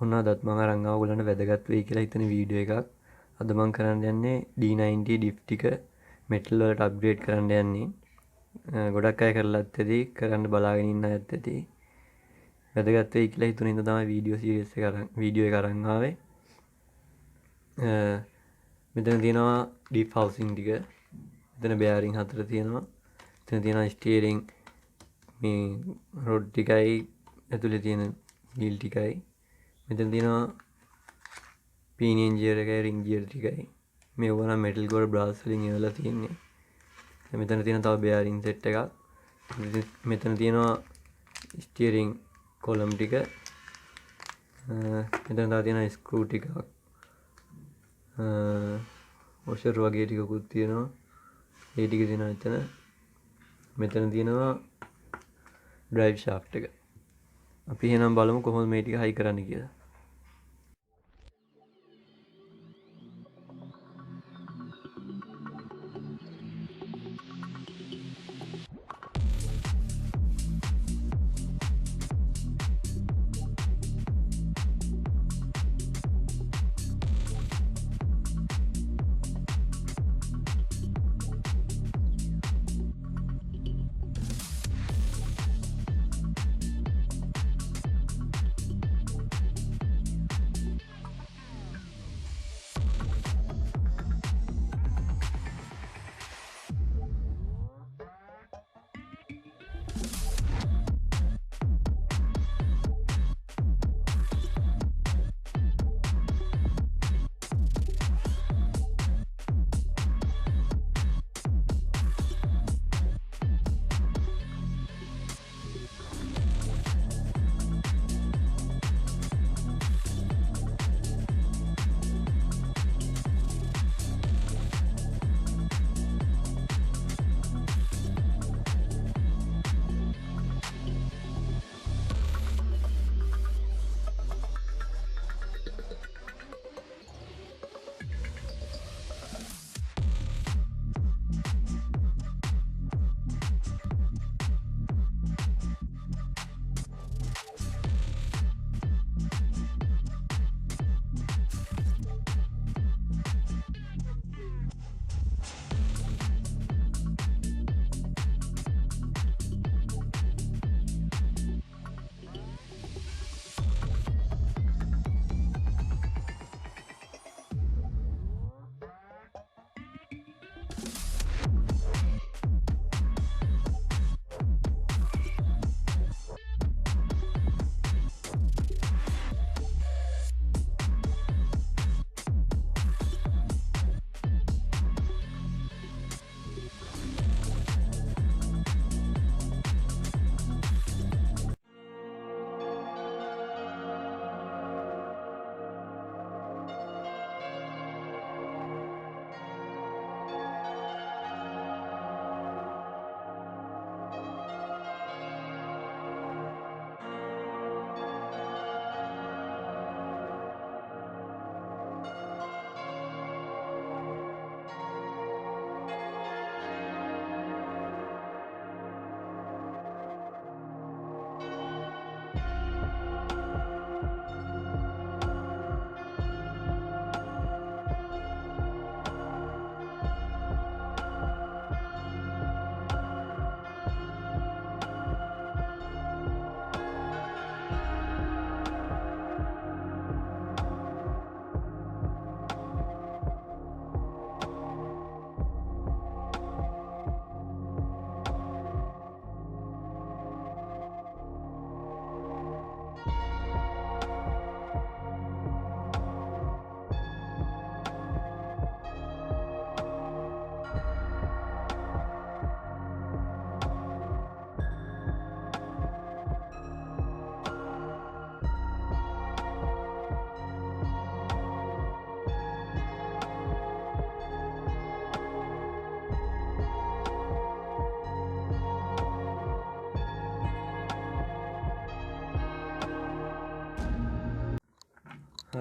ඔන්න අදත් මම අරන් ආව ඔයගලන්ට වැදගත් වෙයි කියලා හිතන වීඩියෝ එකක්. අද මම කරන්න යන්නේ d90 diff ටික metal වලට අප්ග්‍රේඩ් කරන්න යන්නේ. ගොඩක් අය කරලත් ඇති, කරන්න බලාගෙන ඉන්න අයත් ඇති. වැදගත් වෙයි කියලා හිතුන හින්දා තමයි වීඩියෝ එක අරන් ආවේ. මෙතන තියෙනවා diff housing ටික. මෙතන bearing 4 තියෙනවා. මෙතන තියෙනවා steering මේ rod ටිකයි ඇතුලේ තියෙන wheel ටිකයි. මෙතන තියෙනවා pinion gear එකයි ring gear ටිකයි. මේවා නම් metal core brass වලින් එවලා තියෙන්නේ. මෙතන තියෙන තව bearing set එකක්. මෙතන තියෙනවා steering column ටික. මෙතන තව තියෙනවා screw ටිකක්. washer වගේ ටිකකුත් තියෙනවා. ඒ ටික තියෙනවා මෙතන. මෙතන තියෙනවා drive shaft එක. අපි එහෙනම් බලමු කොහොමද මේ ටික හයි කරන්න කියලා.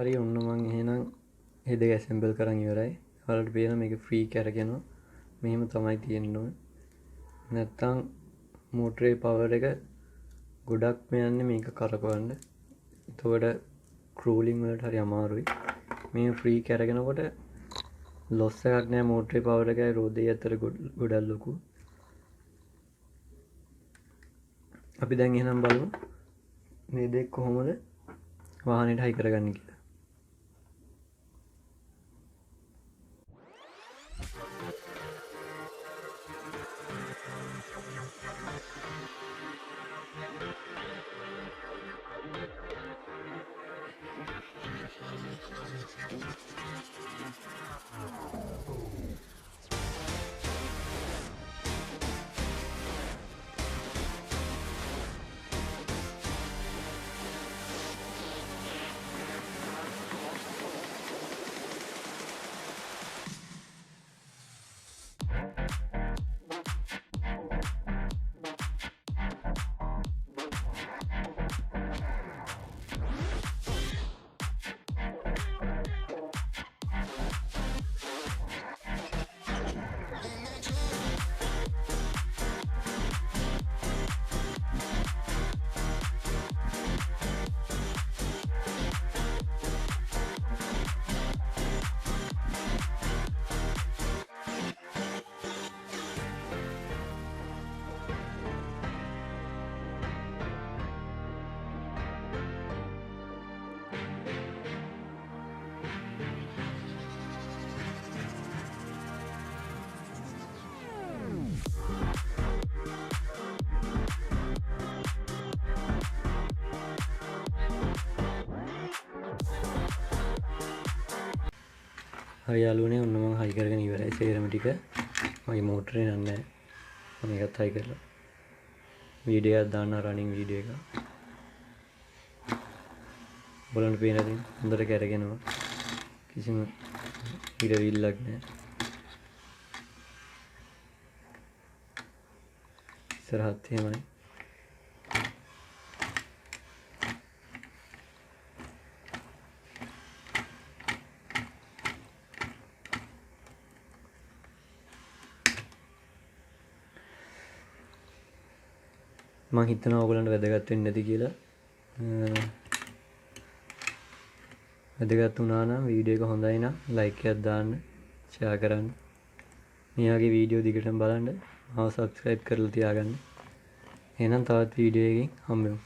හරි ඔන්න මම එහෙනම් මේ දෙක ඇසෙම්බල් කරන් ඉවරයි. ඔයාලට පේන මේක ෆ්‍රී කරගෙනවා. මෙහෙම තමයි තියෙන්න ඕනේ. නැත්තම් මෝටරේ පවර් එක ගොඩක්ම යන්නේ මේක කරකවන්න. එතකොට ක්‍රූලිං වලට හරි අමාරුයි. මේ ෆ්‍රී කරගෙනකොට ලොස් එකක් නෑ මෝටරේ පවර් එකයි රෝදේ අතර ගොඩක් ලොකු. අපි දැන් එහෙනම් බලමු මේ දෙක කොහොමද වාහනේට හයි කරගන්නේ කියලා. හරි යාළුවනේ ඔන්න මම හයි කරගෙන ඉවරයි සේරම ටික. මගේ මෝටරේ නෑ. මම ඒකත් හයි කරලා වීඩියෝ එකක් දාන්න රනින් වීඩියෝ එක. බලන්න පේනද හොඳට කැරගෙනවා. කිසිම ඉරවිල්ලක් නෑ. ඉස්සරහත් එහෙමයි. මම හිතනවා ඔයගලන්ට වැදගත් වෙන්නේ නැති කියලා. වැදගත් වුණා නම් වීඩියෝ එක හොඳයි නම් ලයික් එකක් දාන්න, ෂෙයා කරන්න. මේ වගේ වීඩියෝ දිගටම බලන්න. මාව සබ්ස්ක්‍රයිබ් කරලා තියාගන්න. එහෙනම් තවත් වීඩියෝ එකකින් හම්බෙමු.